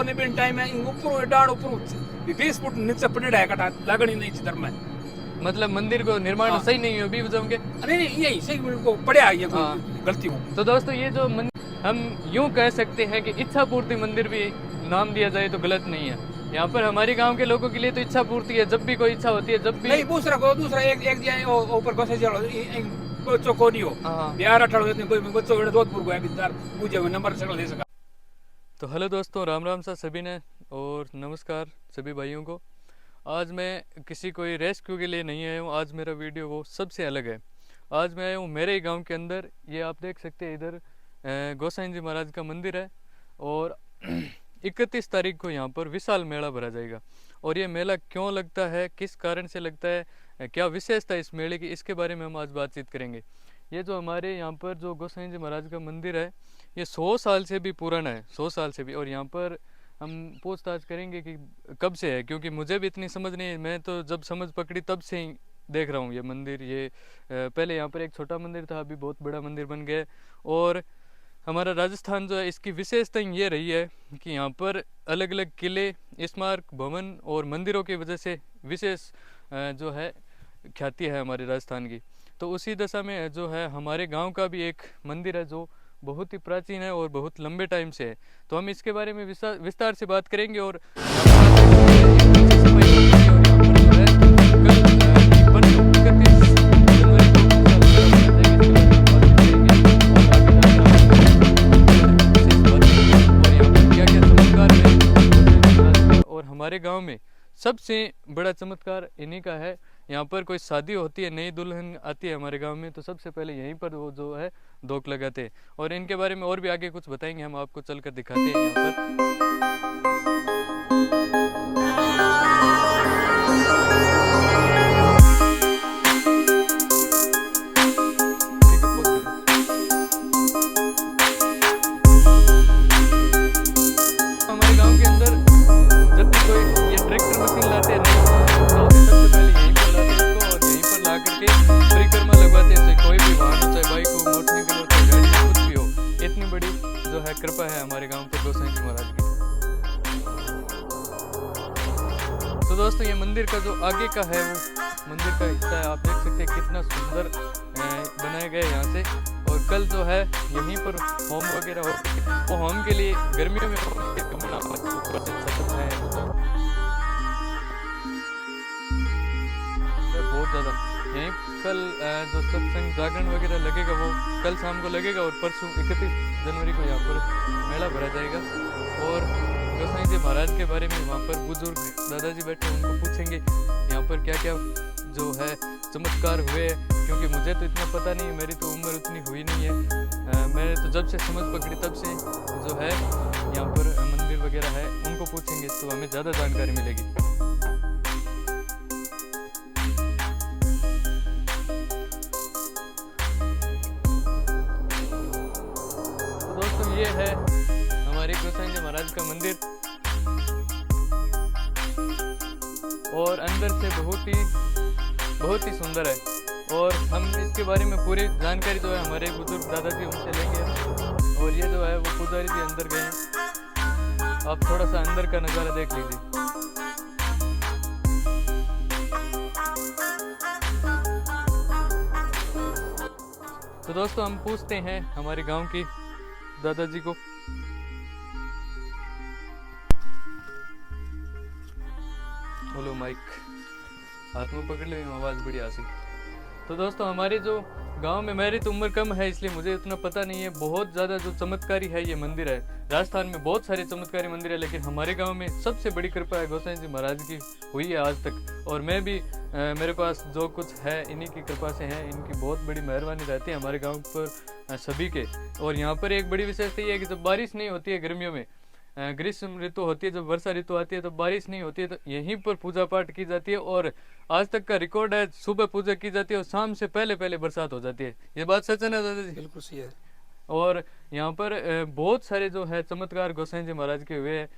ने बिन टाइम है ऊपर डाड़ ऊपर 20 फुट नीचे पड़े है कटा लगनी नहीं चित्र में मतलब मंदिर को निर्माण सही नहीं है अभी के नहीं यही सही को पड़े ये गलती हो। तो दोस्तों ये जो हम यूं कह सकते हैं कि इच्छा पूर्ति मंदिर भी नाम दिया जाए तो गलत नहीं है। यहाँ पर हमारे गांव के लोगों के लिए तो इच्छा पूर्ति है, जब भी कोई इच्छा होती है, जब भी नहीं दूसरा एक ऊपर गोसे चलो बच्चों को नहीं हो बिहार 18 कोई बच्चों जोधपुर को है बिचार पूजे हुए नंबर से दे सका। तो हेलो दोस्तों, राम राम सा सभी ने और नमस्कार सभी भाइयों को। आज मैं किसी कोई रेस्क्यू के लिए नहीं आया हूँ, आज मेरा वीडियो वो सबसे अलग है। आज मैं आया हूँ मेरे ही गांव के अंदर। ये आप देख सकते हैं इधर गोसाई जी महाराज का मंदिर है और 31 तारीख को यहाँ पर विशाल मेला भरा जाएगा। और ये मेला क्यों लगता है, किस कारण से लगता है, क्या विशेषता इस मेले की, इसके बारे में हम आज बातचीत करेंगे। ये जो हमारे यहाँ पर जो गोसाई जी महाराज का मंदिर है ये 100 साल से भी पुराना है, 100 साल से भी। और यहाँ पर हम पूछताछ करेंगे कि कब से है, क्योंकि मुझे भी इतनी समझ नहीं है। मैं तो जब समझ पकड़ी तब से ही देख रहा हूँ ये मंदिर। ये पहले यहाँ पर एक छोटा मंदिर था, अभी बहुत बड़ा मंदिर बन गया। और हमारा राजस्थान जो है इसकी विशेषता ये रही है कि यहाँ पर अलग अलग किले, स्मारक, भवन और मंदिरों की वजह से विशेष जो है ख्याति है हमारे राजस्थान की। तो उसी दशा में जो है हमारे गांव का भी एक मंदिर है जो बहुत ही प्राचीन है और बहुत लंबे टाइम से है। तो हम इसके बारे में विस्तार से बात करेंगे। और और हमारे गांव में सबसे बड़ा चमत्कार इन्हीं का है। यहाँ पर कोई शादी होती है, नई दुल्हन आती है हमारे गांव में, तो सबसे पहले यहीं पर वो जो है धोख लगाते हैं। और इनके बारे में और भी आगे कुछ बताएंगे, हम आपको चलकर दिखाते हैं यहाँ पर। हमारे गांव के अंदर जब भी कोई ये ट्रैक्टर मशीन लाते हैं सबसे पहले यहीं पर लाते हैं इसको और यहीं पर ला करके परिक्रमा लगवाते हैं। कोई भी वाहन हो, चाहे बाइक हो, मोटरसाइकिल हो, चाहे गाड़ी हो, कुछ भी हो, इतनी बड़ी जो है कृपा है हमारे गांव पर गोसाई जी महाराज की। तो दोस्तों ये मंदिर का जो आगे का है वो मंदिर का हिस्सा है, आप देख सकते हैं कितना सुंदर बनाया गया है यहाँ से। और कल जो है यहीं पर होम वगैरह हो, वो होम के लिए गर्मियों में बहुत ज़्यादा यहीं कल जो सत्संग जागरण वगैरह लगेगा वो कल शाम को लगेगा। और परसों 31 जनवरी को यहाँ पर मेला भरा जाएगा। और गोसाई जी महाराज के बारे में वहाँ पर बुजुर्ग दादाजी बैठे, उनको पूछेंगे यहाँ पर क्या क्या जो है चमत्कार हुए, क्योंकि मुझे तो इतना पता नहीं, मेरी तो उम्र उतनी हुई नहीं है। मैंने तो जब से समझ पकड़ी तब से जो है यहाँ पर मंदिर वगैरह है, उनको पूछेंगे तो हमें ज़्यादा जानकारी मिलेगी। तो दोस्तों ये है हमारे गोसाई जी महाराज का मंदिर और अंदर से बहुत ही सुंदर है। और हम इसके बारे में पूरी जानकारी जो है हमारे बुजुर्ग दादाजी उनसे लेंगे। और ये जो है वो पुजारी जी अंदर गए हैं, आप थोड़ा सा अंदर का नज़ारा देख लीजिए। तो दोस्तों हम पूछते हैं हमारे गांव की दादाजी को। बोलो माइक हाथ में पकड़ ले, आवाज़ बड़ी आसी। तो दोस्तों हमारे जो गांव में, मेरी तो उम्र कम है इसलिए मुझे इतना पता नहीं है, बहुत ज़्यादा जो चमत्कारी है ये मंदिर है। राजस्थान में बहुत सारे चमत्कारी मंदिर है, लेकिन हमारे गांव में सबसे बड़ी कृपा है गोसाई जी महाराज की हुई है आज तक। और मैं भी मेरे पास जो कुछ है इन्हीं की कृपा से है, इनकी बहुत बड़ी मेहरबानी रहती है हमारे गाँव पर सभी के। और यहाँ पर एक बड़ी विशेषता ये है कि जब बारिश नहीं होती है गर्मियों में, ग्रीष्म ऋतु होती है, जब वर्षा ऋतु आती है तो बारिश नहीं होती है, तो यहीं पर पूजा पाठ की जाती है। और आज तक का रिकॉर्ड है, सुबह पूजा की जाती है और शाम से पहले बरसात हो जाती है। ये बात सच है ना दादाजी? बिल्कुल सही है। और यहाँ पर बहुत सारे जो है चमत्कार गोसाई जी महाराज के हुए हैं।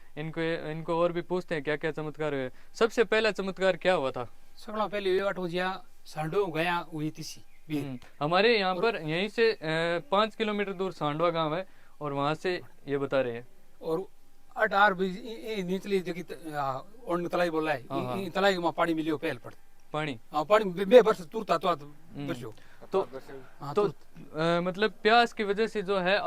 इनको और भी पूछते हैं क्या क्या चमत्कार हुए। सबसे पहला चमत्कार क्या हुआ था? सगला पहले सांडो गया हुई थी। हमारे यहाँ पर यहीं से 5 किलोमीटर दूर सांडवा गाँव है और वहाँ से ये बता रहे हैं। और 18 नीचली जो ओण तलाई बोला है इन तलाई में पानी मिलियो पहल पड़ पानी पानी बे वर्ष तुरता तो बरसो तो मतलब प्यास की वजह से जो है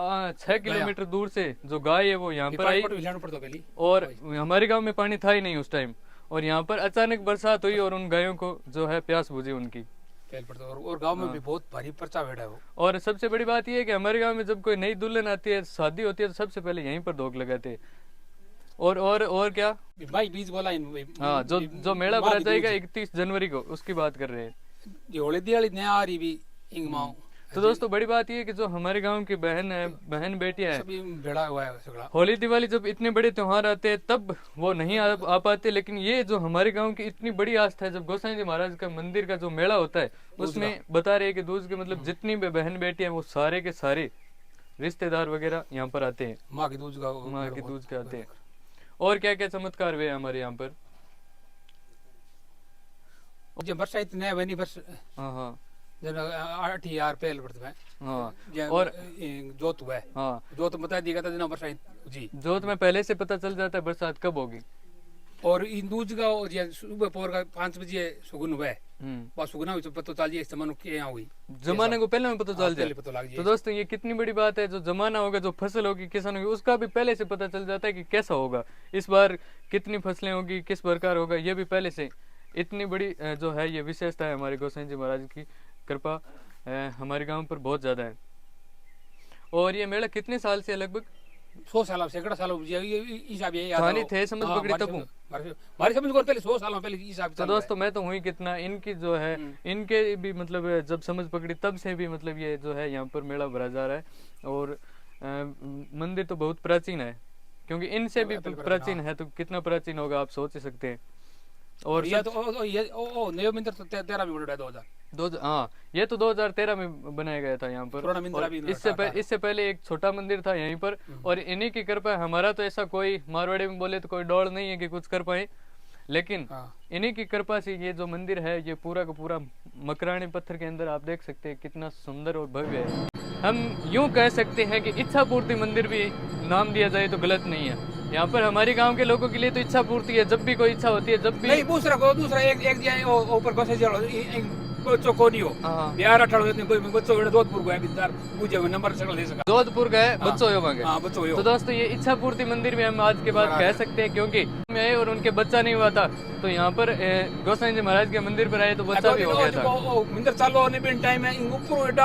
6 किलोमीटर दूर से जो गाय है वो यहाँ पर आई और हमारे गांव में पानी था ही नहीं उस टाइम और यहाँ पर अचानक बरसात हुई और उन गायों को जो है प्यास बुझी उनकी और गांव में भी बहुत भारी पर्चा बैठा है वो। और सबसे बड़ी बात यह है कि हमारे गांव में जब कोई नई दुल्हन आती है शादी होती है तो सबसे पहले यहीं पर धोख लगाते हैं और क्या भाई बीज बोला हाँ जो मेला भरा जाएगा 31 जनवरी को उसकी बात कर रहे हैं होली दिवाली नया आ रही भी इंगमाओ। तो दोस्तों बड़ी बात यह है कि जो हमारे गांव की बहन बेटियां हैं भेड़ा हुआ है सगड़ा। होली दिवाली जब इतने बड़े त्योहार आते हैं तब वो नहीं आ पाते लेकिन ये जो हमारे गांव की इतनी बड़ी आस्था है जब गोसाई जी महाराज का मंदिर का जो मेला होता है उसमें बता रहे हैं कि दूज के मतलब जितनी भी बहन बेटियां वो सारे के सारे रिश्तेदार वगैरह यहाँ पर आते हैं माँ की दूज के आते हैं। और क्या क्या चमत्कार हुए हमारे यहाँ पर जब वर्षा इतने बनी वर्ष हाँ जब 8 यार पहल बढ़ते हैं हाँ और जोत हुआ है हाँ जोत बता दिया था जना वर्षा जी जोत में पहले से पता चल जाता है बरसात कब होगी। और इन दूज का सुबह पोर का 5 बजे सुगुन हुआ है बस सुगुना हुई तो पता चल जाए जमाने के यहाँ हुई जमाने को पहले में पता चल जाए। तो दोस्तों ये कितनी बड़ी बात है जो जमाना होगा जो फसल होगी किसान होगी उसका भी पहले से पता चल जाता है कि कैसा होगा इस बार कितनी फसलें होगी किस प्रकार होगा ये भी पहले से इतनी बड़ी जो है ये विशेषता है हमारे गोसाई जी महाराज की कृपा हमारे गांव पर बहुत ज्यादा है। और ये मेला कितने साल से लगभग 100 साल सैकड़ा साल हिसाब थे समझ पकड़ी तब हमारी समझ को पहले 100 साल पहले हिसाब। तो दोस्तों मैं तो हुई कितना इनकी जो है इनके भी मतलब जब समझ पकड़ी तब से भी मतलब ये जो है यहाँ पर मेला भरा जा रहा है और मंदिर तो बहुत प्राचीन है क्योंकि इनसे भी प्राचीन है तो कितना प्राचीन होगा आप सोच ही सकते हैं। और ये तो ये मंदिर तो 13 में बना 2000 हाँ ये तो 2013 में बनाया गया था यहाँ पर और इससे पहले एक छोटा मंदिर था यहीं पर और इन्हीं की कृपा हमारा तो ऐसा कोई मारवाड़ी में बोले तो कोई डोल नहीं है कि कुछ कर पाए लेकिन इन्हीं की कृपा से ये जो मंदिर है ये पूरा का पूरा मकरानी पत्थर के अंदर आप देख सकते हैं कितना सुंदर और भव्य है। हम यूं कह सकते हैं कि इच्छा पूर्ति मंदिर भी नाम दिया जाए तो गलत नहीं है। यहाँ पर हमारे गांव के लोगों के लिए तो इच्छा पूर्ति है जब भी कोई इच्छा होती है जब भी नहीं दूसरा एक ऊपर बच्चों को नहीं हो बिहार 18 बच्चों जोधपुर गए नंबर दे सका जोधपुर गए बच्चों हो। तो दोस्तों ये इच्छा पूर्ति मंदिर में हम आज के बाद कह सकते हैं क्योंकि मैं और उनके बच्चा नहीं हुआ था तो यहाँ पर गोसाई जी महाराज के मंदिर पर आए तो बच्चा भी हो गया था। मंदिर चालू होने भी टाइम है ऊपर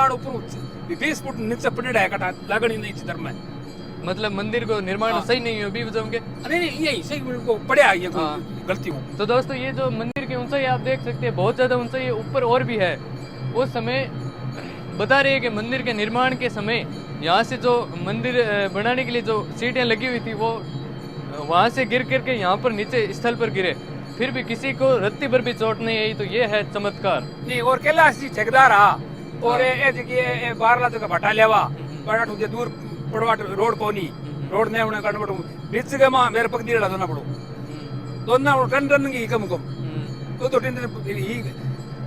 20 फुट नीचे पड़े है कटा लगनी नहीं चित्र में मतलब मंदिर को निर्माण सही नहीं हो बीच के नहीं यही सही को पड़े ये गलती हो। तो दोस्तों ये जो मंदिर की ऊंचाई आप देख सकते हैं बहुत ज्यादा ऊंचाई है ऊपर और भी है। उस समय बता रहे हैं कि मंदिर के निर्माण के समय यहाँ से जो मंदिर बनाने के लिए जो सीटें लगी हुई थी वो वहाँ से गिर करके यहाँ पर नीचे स्थल पर गिरे फिर भी किसी को रत्ती पर भी चोट नहीं आई तो ये है चमत्कार। नहीं और कैलाश जी ठेकेदार और बारला जगह भटा लेवा बड़ा दूर पड़वाट रोड कोनी रोड नहीं होने कारण बीच के मां मेरे पक दिया दोना पड़ो दोना टन की कम तो टन ही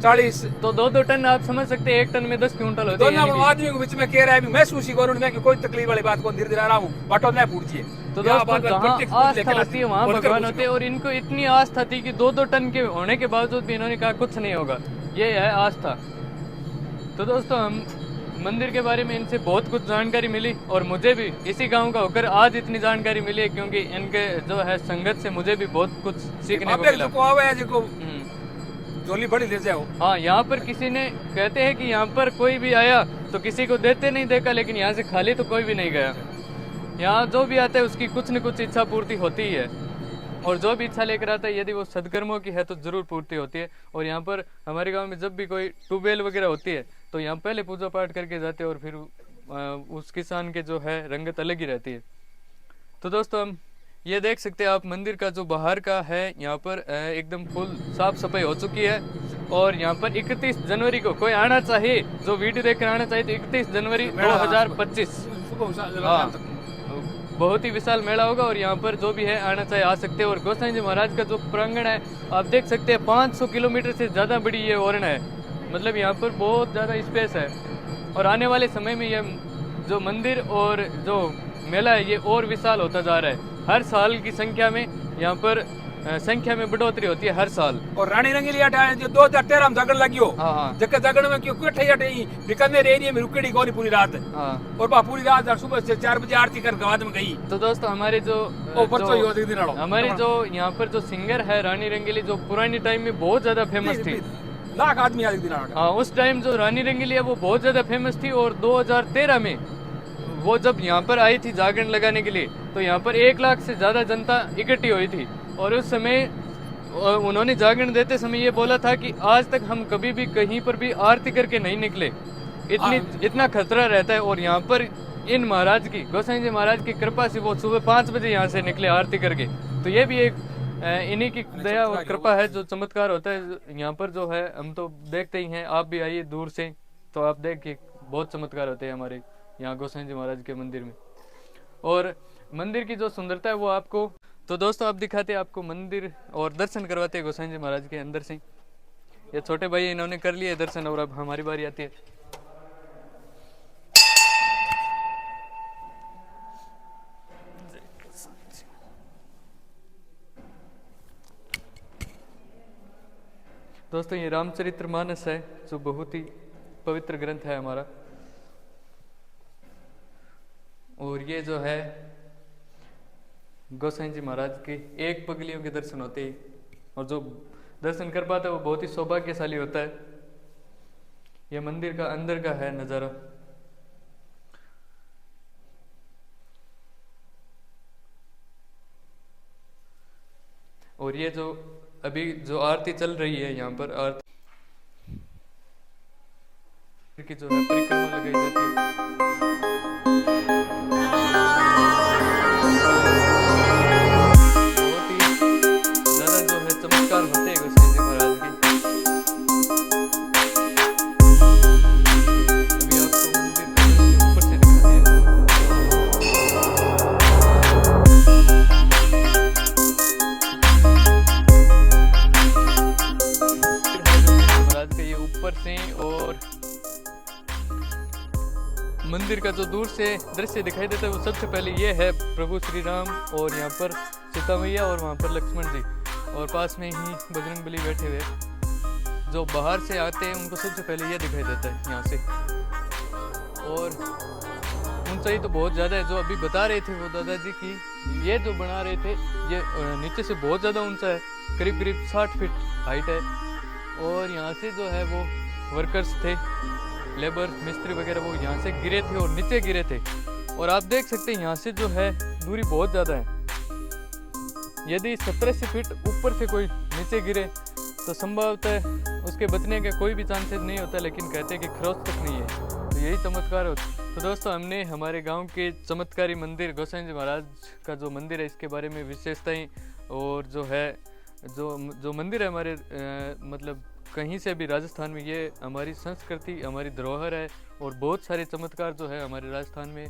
40 तो 2 टन आप समझ सकते हैं 1 टन में 10 क्विंटल होते हैं। दोनों आदमी के बीच में कह रहा है महसूस ही करूं मैं कि कोई तकलीफ वाली बात को धीरे धीरे आ रहा हूं बटो नहीं फूटती है। तो जहाँ आस्था होती है वहाँ भगवान होते हैं और इनको इतनी आस्था थी कि 2 टन के होने के बावजूद भी इन्होंने कहा कुछ नहीं होगा ये है आस्था। तो दोस्तों हम मंदिर के बारे में इनसे बहुत कुछ जानकारी मिली और मुझे भी इसी गांव का होकर आज इतनी जानकारी मिली है क्योंकि इनके जो है संगत से मुझे भी बहुत कुछ सीखने को मिला। जोली बड़ी ले जाओ। हाँ यहाँ पर किसी ने कहते हैं कि यहाँ पर कोई भी आया तो किसी को देते नहीं देखा लेकिन यहाँ से खाली तो कोई भी नहीं गया। यहाँ जो भी आता है उसकी कुछ न कुछ इच्छा पूर्ति होती ही है और जो भी इच्छा लेकर आता है यदि वो सदकर्मों की है तो जरूर पूर्ति होती है। और यहाँ पर हमारे गांव में जब भी कोई ट्यूबवेल वगैरह होती है तो यहाँ पहले पूजा पाठ करके जाते हैं और फिर उस किसान के जो है रंगत अलग ही रहती है। तो दोस्तों हम ये देख सकते हैं आप मंदिर का जो बाहर का है यहाँ पर एकदम फुल साफ सफाई हो चुकी है और यहाँ पर 31 जनवरी को कोई आना चाहिए जो वीडियो देखकर आना चाहिए तो 31 जनवरी 2025 हाँ बहुत ही विशाल मेला होगा और यहाँ पर जो भी है आना चाहिए आ सकते हैं। और गोसाई जी महाराज का जो प्रांगण है आप देख सकते हैं 500 किलोमीटर से ज़्यादा बड़ी ये ओरण है मतलब यहाँ पर बहुत ज़्यादा स्पेस है और आने वाले समय में ये जो मंदिर और जो मेला है ये और विशाल होता जा रहा है। हर साल की संख्या में यहाँ पर संख्या में बढ़ोतरी होती है हर साल। और रानी रंगीली अठाए जो 2013 में झगड़ लगियो, हाँ हाँ जके झगड़ में क्यों कठे अटे बीकानेर एरिया में रुकड़ी गोरी पूरी रात, हाँ। और बा पूरी रात सुबह से 4 बजे आरती कर बाद में गई। तो दोस्तों हमारे हमारे जो यहाँ पर जो सिंगर है रानी रंगीली, जो पुरानी टाइम में बहुत ज्यादा फेमस थी, लाख आदमी आ दिन। हाँ, उस टाइम जो रानी रंगीली है वो बहुत ज्यादा फेमस थी। और 2013 में वो जब यहाँ पर आई थी जागरण लगाने के लिए, तो यहाँ पर 1 लाख से ज्यादा जनता इकट्ठी हुई थी। और उस समय उन्होंने जागरण देते समय ये बोला था कि आज तक हम कभी भी कहीं पर भी आरती करके नहीं निकले, इतना खतरा रहता है। और यहाँ पर इन महाराज की, गोसाई जी महाराज की कृपा से वो सुबह 5 बजे यहाँ से निकले आरती करके। तो ये भी एक इन्हीं की दया और कृपा है, जो चमत्कार होता है यहाँ पर जो है। हम तो देखते ही हैं, आप भी आइए दूर से तो आप देखिए बहुत चमत्कार होते हैं हमारे यहाँ गोसाई जी महाराज के मंदिर में। और मंदिर की जो सुंदरता है वो आपको, तो दोस्तों आप दिखाते हैं आपको मंदिर और दर्शन करवाते हैं गोसाई जी महाराज के अंदर से। ये छोटे भाई इन्होंने कर लिए दर्शन, और अब हमारी बारी आती है। दोस्तों ये रामचरितमानस है, जो बहुत ही पवित्र ग्रंथ है हमारा। और ये जो है गोसाई जी महाराज के एक पगलियों के दर्शन होते हैं, और जो दर्शन कर पाता है वो बहुत ही सौभाग्यशाली होता है। ये मंदिर का अंदर का है नज़ारा। और ये जो अभी जो आरती चल रही है, यहाँ पर आरती की जो है परिक्रमा लगाई जाती है। बहुत ही ज्यादा जो है चमत्कार होते हैं गोसाई जी महाराज के। अभी आपको मंदिर के ऊपर से दिखाते हैं। ऊपर से और मंदिर का जो दूर से दृश्य दिखाई देता है वो सबसे पहले ये है प्रभु श्री राम, और यहाँ पर सीता मैया, और वहाँ पर लक्ष्मण जी, और पास में ही बजरंगबली बैठे हुए। जो बाहर से आते हैं उनको सबसे पहले ये दिखाई देता है यहाँ से। और ऊंचाई तो बहुत ज़्यादा है, जो अभी बता रहे थे वो दादाजी की, ये जो बना रहे थे ये नीचे से बहुत ज़्यादा ऊंचा है, करीब करीब 60 फीट हाइट है। और यहाँ से जो है वो वर्कर्स थे, लेबर मिस्त्री वगैरह, वो यहाँ से गिरे थे और नीचे गिरे थे। और आप देख सकते हैं यहाँ से जो है दूरी बहुत ज़्यादा है। यदि 17 फीट ऊपर से कोई नीचे गिरे तो संभवतः उसके बचने का कोई भी चांसेस नहीं होता, लेकिन कहते हैं कि खरोच तक नहीं है। तो यही चमत्कार होता है। तो दोस्तों हमने हमारे गांव के चमत्कारी मंदिर गोसाई जी महाराज का जो मंदिर है इसके बारे में विशेषताएं, और जो है जो मंदिर है हमारे मतलब कहीं से भी राजस्थान में, ये हमारी संस्कृति, हमारी धरोहर है। और बहुत सारे चमत्कार जो है हमारे राजस्थान में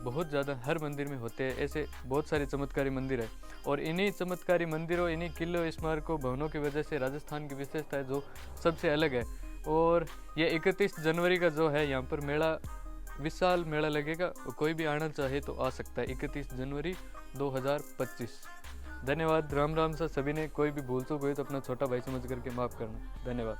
बहुत ज़्यादा हर मंदिर में होते हैं। ऐसे बहुत सारे चमत्कारी मंदिर है, और इन्हीं चमत्कारी मंदिरों, इन्हीं किलों, स्मारकों, भवनों की वजह से राजस्थान की विशेषता है जो सबसे अलग है। और ये 31 जनवरी का जो है यहाँ पर मेला, विशाल मेला लगेगा। कोई भी आना चाहे तो आ सकता है, 31 जनवरी 2025। धन्यवाद। राम राम सा सभी ने। कोई भी भूल चूक हुई तो अपना छोटा भाई समझ करके माफ़ करना। धन्यवाद।